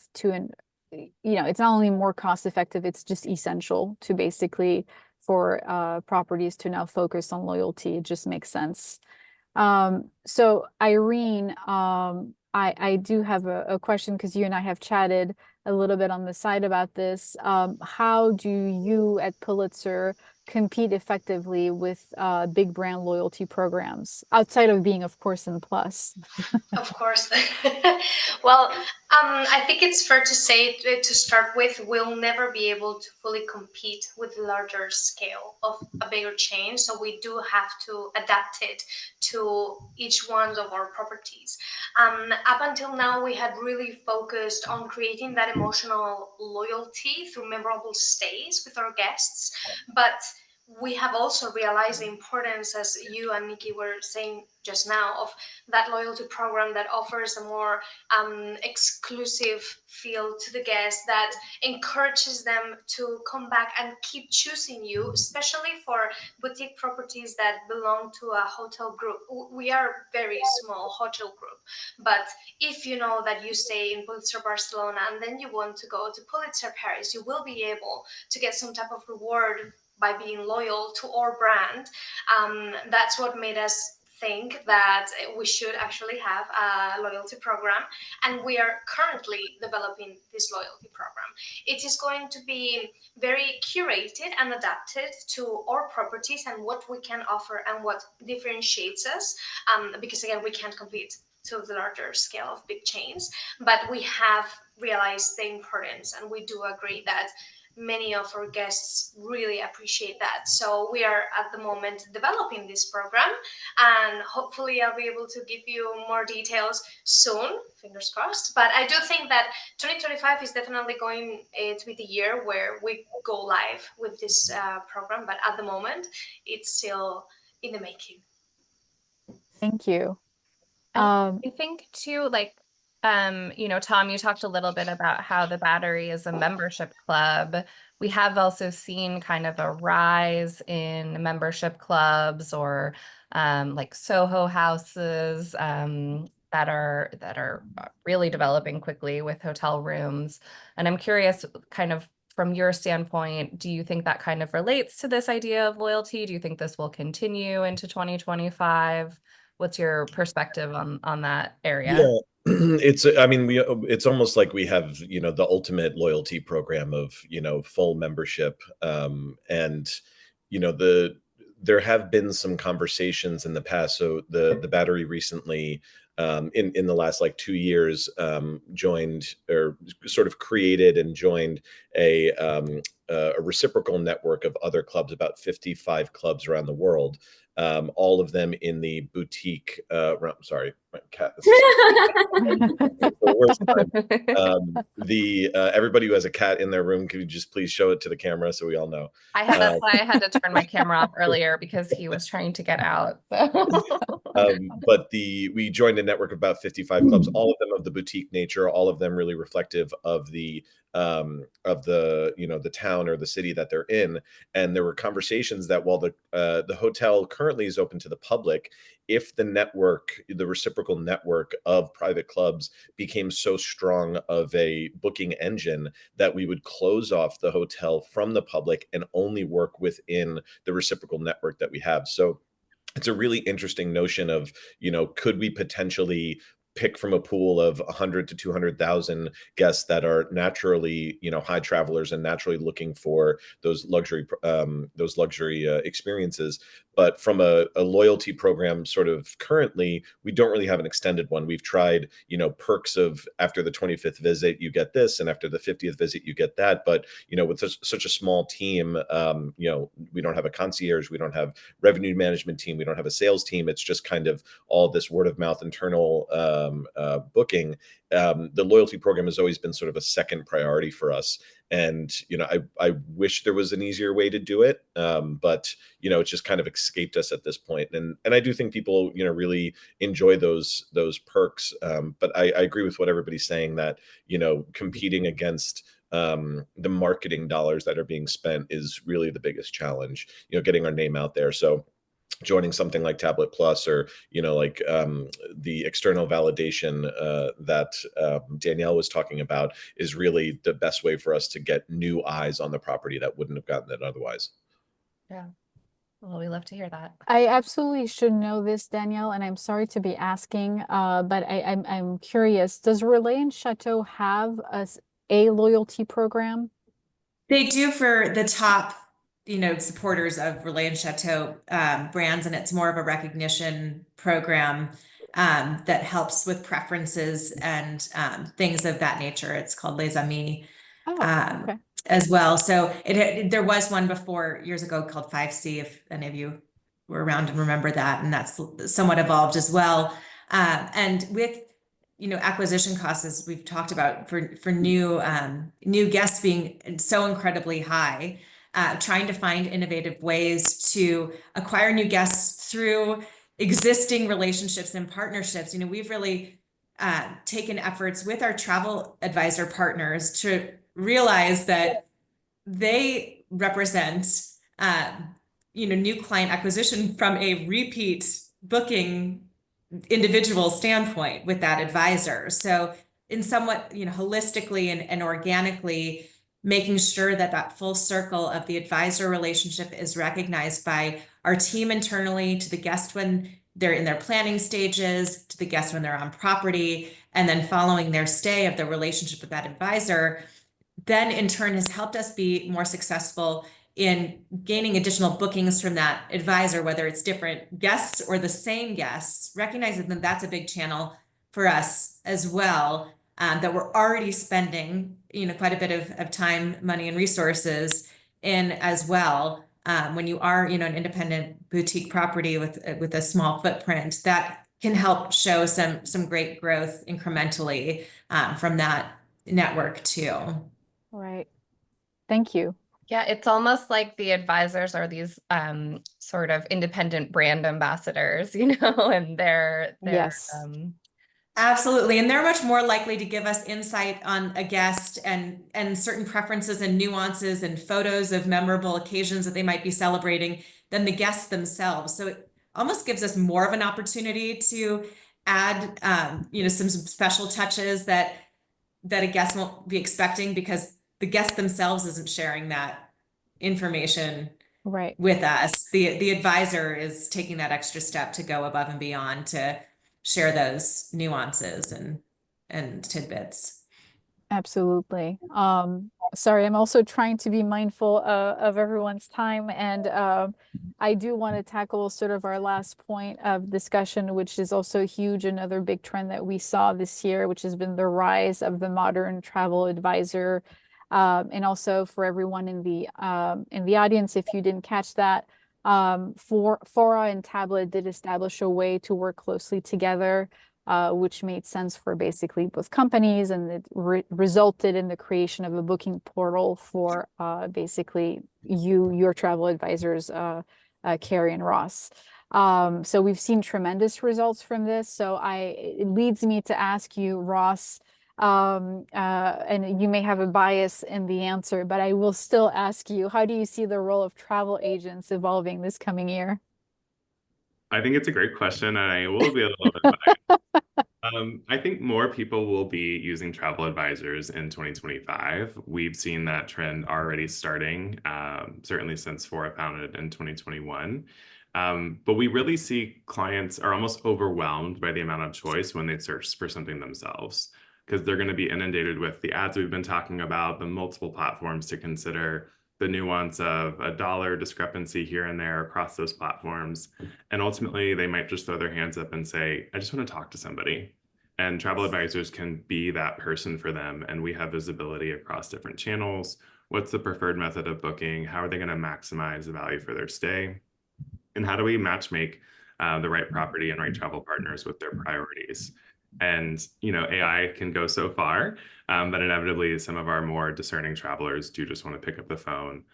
it's not only more cost effective, it's just essential to basically for properties to now focus on loyalty. It just makes sense. So Irene, I do have a question, because you and I have chatted a little bit on the side about this. How do you at Pulitzer compete effectively with big brand loyalty programs outside of being, of course, in Plus? Of course. Well, I think it's fair to say, to start with, we'll never be able to fully compete with the larger scale of a bigger chain. So we do have to adapt it to each one of our properties. Up until now, we had really focused on creating that emotional loyalty through memorable stays with our guests. But we have also realized the importance, as you and Nikki were saying just now, of that loyalty program that offers a more exclusive feel to the guests, that encourages them to come back and keep choosing you, especially for boutique properties that belong to a hotel group. We are a very small hotel group, but if you know that you stay in Pulitzer Barcelona and then you want to go to Pulitzer Paris, you will be able to get some type of reward by being loyal to our brand. That's what made us think that we should actually have a loyalty program, and we are currently developing this loyalty program. It is going to be very curated and adapted to our properties and what we can offer and what differentiates us, because again, we can't compete to the larger scale of big chains, but we have realized the importance, and we do agree that many of our guests really appreciate that. So we are at the moment developing this program, and hopefully I'll be able to give you more details soon, fingers crossed. But I do think that 2025 is definitely going to be the year where we go live with this program, but at the moment it's still in the making. Thank you. I think too, like, Tom, you talked a little bit about how the Battery is a membership club. We have also seen kind of a rise in membership clubs, or like Soho houses that are really developing quickly with hotel rooms. And I'm curious, kind of from your standpoint, do you think that kind of relates to this idea of loyalty? Do you think this will continue into 2025? What's your perspective on that area? Yeah, it's almost like we have, the ultimate loyalty program of, full membership. And, there have been some conversations in the past. So the Battery recently, in the last like 2 years, joined or sort of created and joined a reciprocal network of other clubs, about 55 clubs around the world, all of them in the boutique. Sorry, my cat. This is the worst time. Everybody who has a cat in their room, could you just please show it to the camera so we all know? That's why I had to turn my camera off earlier, because he was trying to get out. But we joined a network of about 55 clubs, all of them of the boutique nature, all of them really reflective of the the town or the city that they're in. And there were conversations that while the hotel currently is open to the public, if the reciprocal network of private clubs became so strong of a booking engine that we would close off the hotel from the public and only work within the reciprocal network that we have. So it's a really interesting notion of, could we potentially pick from a pool of 100 to 200,000 guests that are naturally, high travelers and naturally looking for those luxury experiences. But from a loyalty program, sort of currently, we don't really have an extended one. We've tried, perks of after the 25th visit, you get this, and after the 50th visit, you get that. But, with such a small team, we don't have a concierge, we don't have revenue management team, we don't have a sales team. It's just kind of all this word of mouth internal booking. The loyalty program has always been sort of a second priority for us. And, I wish there was an easier way to do it. But, it's just kind of escaped us at this point. And I do think people, really enjoy those perks. But I agree with what everybody's saying, that, competing against the marketing dollars that are being spent is really the biggest challenge, getting our name out there. So joining something like Tablet Plus, or the external validation that Danielle was talking about, is really the best way for us to get new eyes on the property that wouldn't have gotten it otherwise. Yeah. Well, we love to hear that. I absolutely should know this, Danielle, and I'm sorry to be asking, but I'm curious. Does Relais and Chateau have a loyalty program? They do for the top, supporters of Relais and Chateau brands, and it's more of a recognition program that helps with preferences and things of that nature. It's called Les Amis. Okay. As well. So there was one before years ago called 5C, if any of you were around and remember that, and that's somewhat evolved as well. And with acquisition costs, as we've talked about, for new guests being so incredibly high, trying to find innovative ways to acquire new guests through existing relationships and partnerships. We've really taken efforts with our travel advisor partners to realize that they represent new client acquisition from a repeat booking individual standpoint with that advisor. So in somewhat holistically and organically making sure that full circle of the advisor relationship is recognized by our team internally, to the guest when they're in their planning stages, to the guest when they're on property, and then following their stay of the relationship with that advisor, then in turn has helped us be more successful in gaining additional bookings from that advisor, whether it's different guests or the same guests, recognizing that that's a big channel for us as well, that we're already spending, quite a bit of time, money, and resources in as well. When you are, an independent boutique property with a small footprint, that can help show some great growth incrementally from that network too. Right. Thank you. Yeah, it's almost like the advisors are these sort of independent brand ambassadors, and they're Yes. Absolutely. And they're much more likely to give us insight on a guest and certain preferences and nuances and photos of memorable occasions that they might be celebrating than the guests themselves. So it almost gives us more of an opportunity to add, some special touches that a guest won't be expecting, because the guest themselves isn't sharing that information Right. with us. The advisor is taking that extra step to go above and beyond to share those nuances and tidbits. Absolutely. Sorry, I'm also trying to be mindful of everyone's time. And I do want to tackle sort of our last point of discussion, which is also huge, another big trend that we saw this year, which has been the rise of the modern travel advisor. And also for everyone in the audience, if you didn't catch that, Fora and Tablet did establish a way to work closely together, which made sense for basically both companies, and it resulted in the creation of a booking portal for basically your travel advisors, Carrie and Ross. So we've seen tremendous results from this. So it leads me to ask you, Ross, and you may have a bias in the answer, but I will still ask you, how do you see the role of travel agents evolving this coming year? I think it's a great question, and I will be a little bit biased. I think more people will be using travel advisors in 2025. We've seen that trend already starting, certainly since Fora founded in 2021. But we really see clients are almost overwhelmed by the amount of choice when they search for something themselves, because they're going to be inundated with the ads we've been talking about, the multiple platforms to consider, the nuance of a dollar discrepancy here and there across those platforms. And ultimately, they might just throw their hands up and say, I just want to talk to somebody. And travel advisors can be that person for them. And we have visibility across different channels. What's the preferred method of booking? How are they going to maximize the value for their stay? And how do we match make the right property and right travel partners with their priorities? And, AI can go so far, but inevitably some of our more discerning travelers do just want to pick up the phone,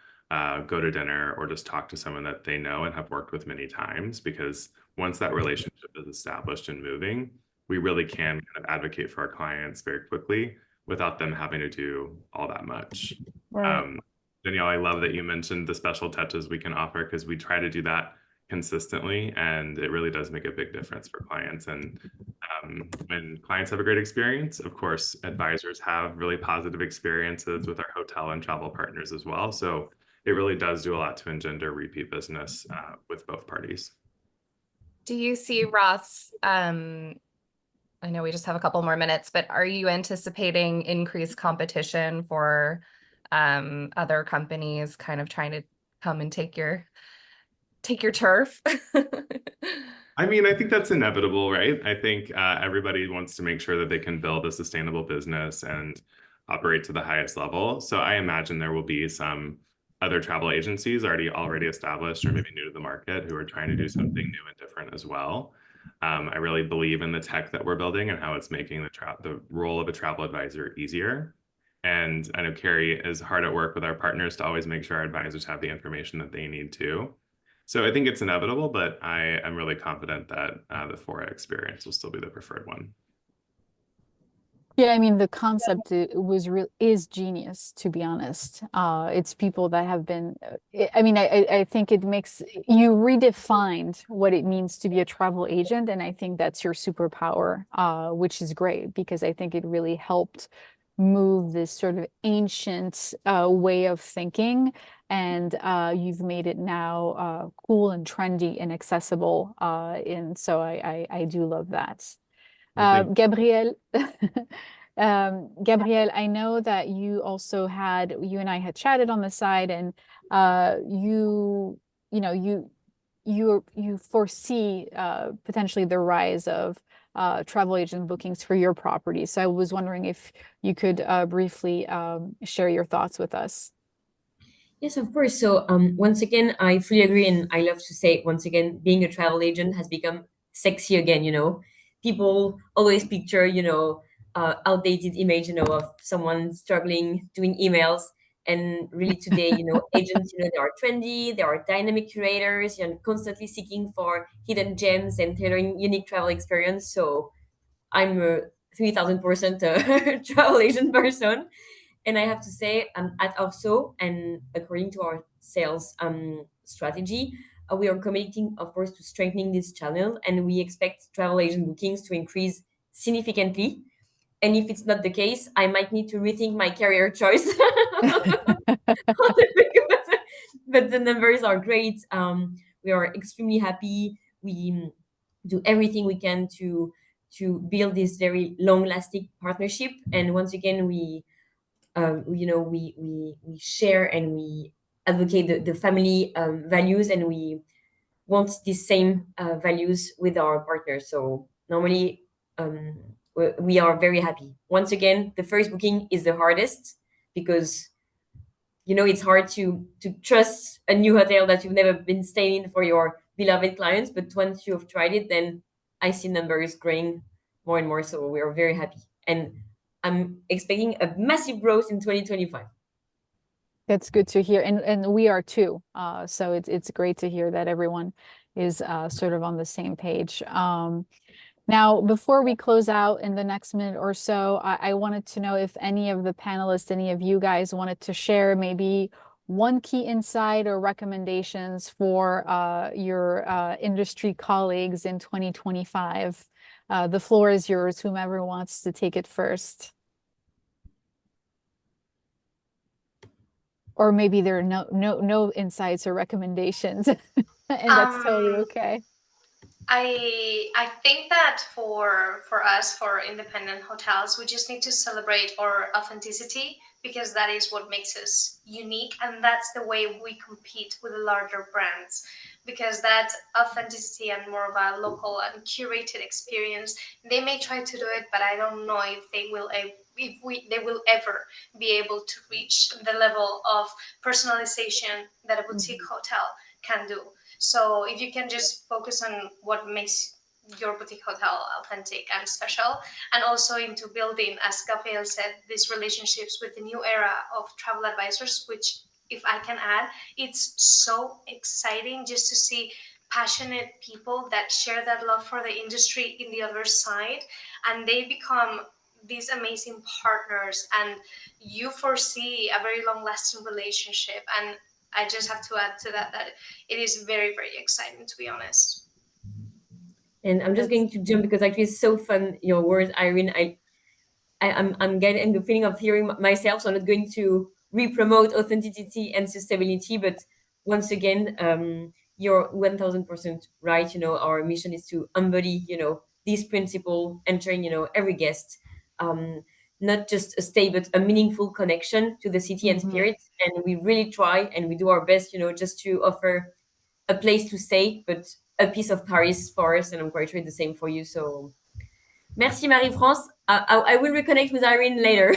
go to dinner, or just talk to someone that they know and have worked with many times, because once that relationship is established and moving, we really can kind of advocate for our clients very quickly without them having to do all that much. Right. Danielle, I love that you mentioned the special touches we can offer, because we try to do that consistently, and it really does make a big difference for clients. And when clients have a great experience, of course, advisors have really positive experiences with our hotel and travel partners as well. So it really does do a lot to engender repeat business with both parties. Do you see, Ross, I know we just have a couple more minutes, but are you anticipating increased competition for other companies kind of trying to come and take your turf? I mean, I think that's inevitable, right? I think everybody wants to make sure that they can build a sustainable business and operate to the highest level. So I imagine there will be some other travel agencies already established or maybe new to the market who are trying to do something new and different as well. I really believe in the tech that we're building and how it's making the role of a travel advisor easier. And I know Carrie is hard at work with our partners to always make sure our advisors have the information that they need too. So I think it's inevitable, but I am really confident that the Fora experience will still be the preferred one. Yeah, I mean, the concept is genius, to be honest. It's people that have been, I think it makes, you redefined what it means to be a travel agent. And I think that's your superpower, which is great, because I think it really helped move this sort of ancient way of thinking. And you've made it now cool and trendy and accessible. And so I do love that. Gabrielle, Gabrielle, I know that you and I had chatted on the side, and you foresee potentially the rise of travel agent bookings for your property. So I was wondering if you could briefly share your thoughts with us. Yes, of course. So once again, I fully agree. And I love to say, once again, being a travel agent has become sexy again, People always picture, outdated image, of someone struggling doing emails. And really today, agents, they are trendy, they are dynamic curators, and constantly seeking for hidden gems and tailoring unique travel experience. So I'm a 3000% travel agent person. And I have to say, at OFSO, and according to our sales strategy, we are committing, of course, to strengthening this channel, and we expect travel agent bookings to increase significantly. And if it's not the case, I might need to rethink my career choice. But the numbers are great. We are extremely happy. We do everything we can to build this very long-lasting partnership. And once again, we we share and we advocate the family values, and we want the same values with our partners. So normally we are very happy. Once again, the first booking is the hardest because it's hard to trust a new hotel that you've never been staying in for your beloved clients. But once you have tried it, then I see numbers growing more and more. So we are very happy, and I'm expecting a massive growth in 2025. That's good to hear, and we are too. So it's great to hear that everyone is sort of on the same page. Now, before we close out in the next minute or so, I wanted to know if any of the panelists, any of you guys wanted to share maybe one key insight or recommendations for your industry colleagues in 2025. The floor is yours, whomever wants to take it first. Or maybe there are no insights or recommendations, and that's totally okay. I think that for us, for independent hotels, we just need to celebrate our authenticity, because that is what makes us unique, and that's the way we compete with the larger brands, because that authenticity and more of a local and curated experience, they may try to do it, but I don't know if they will ever be able to reach the level of personalization that a boutique hotel can do. So if you can just focus on what makes your boutique hotel authentic and special, and also into building, as Gabriel said, these relationships with the new era of travel advisors, which, if I can add, it's so exciting just to see passionate people that share that love for the industry in the other side, and they become these amazing partners, and you foresee a very long-lasting relationship. And I just have to add to that it is very, very exciting, to be honest. And I'm just going to jump because actually it's so fun, your words, Irene. I'm getting the feeling of hearing myself, so I'm not going to re-promote authenticity and sustainability. But once again, you're 1000% right. Our mission is to embody, this principle, ensuring, every guest, not just a stay, but a meaningful connection to the city and spirit. And we really try and we do our best, just to offer a place to stay, but a piece of Paris for us. And I'm quite sure the same for you. So merci, Marie-France. I will reconnect with Irene later.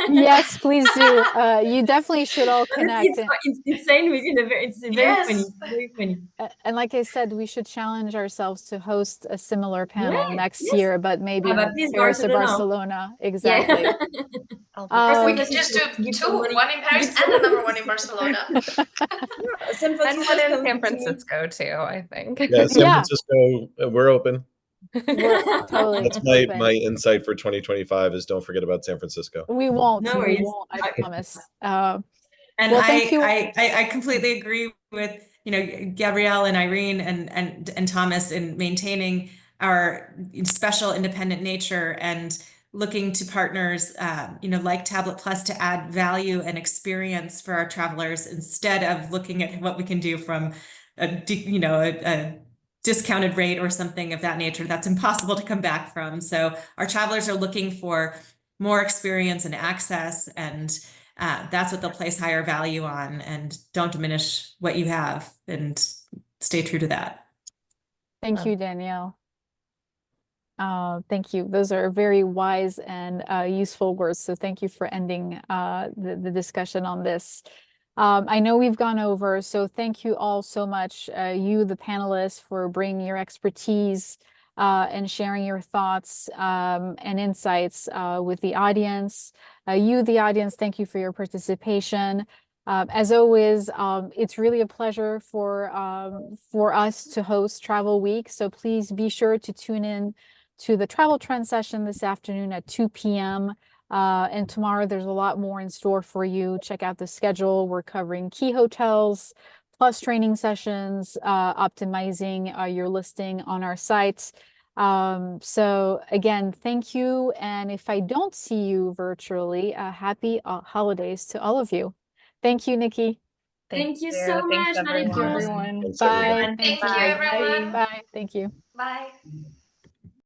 Yes, please do. You definitely should all connect. It's insane. It's very funny. Very funny. And like I said, we should challenge ourselves to host a similar panel next yes. year, but maybe in Paris or Barcelona. Exactly. Yeah. We can just do two, one in Paris and another one in Barcelona. And one in San Francisco too, I think. Yeah, San Francisco, we're open. Totally. That's my insight for 2025 is don't forget about San Francisco. We won't. No we worries. won't, I promise. And well, thank you. I completely agree with Gabrielle and Irene and Thomas in maintaining our special independent nature and looking to partners like Tablet Plus to add value and experience for our travelers, instead of looking at what we can do from a discounted rate or something of that nature that's impossible to come back from. So our travelers are looking for more experience and access, and that's what they'll place higher value on, and don't diminish what you have, and stay true to that. Thank you, Danielle. Thank you. Those are very wise and useful words. So thank you for ending the discussion on this. I know we've gone over, so thank you all so much, you, the panelists, for bringing your expertise and sharing your thoughts and insights with the audience. You, the audience, thank you for your participation. As always, it's really a pleasure for us to host Travel Week. So please be sure to tune in to the Travel Trend session this afternoon at 2 p.m. And tomorrow there's a lot more in store for you. Check out the schedule. We're covering key hotels, plus training sessions, optimizing your listing on our site. So again, thank you. And if I don't see you virtually, happy holidays to all of you. Thank you, Nikki. Thank you so much, Thanks, Marie-France. Everyone. Thanks, Bye. everyone. Thank you, everyone. Bye. Thank you. Bye.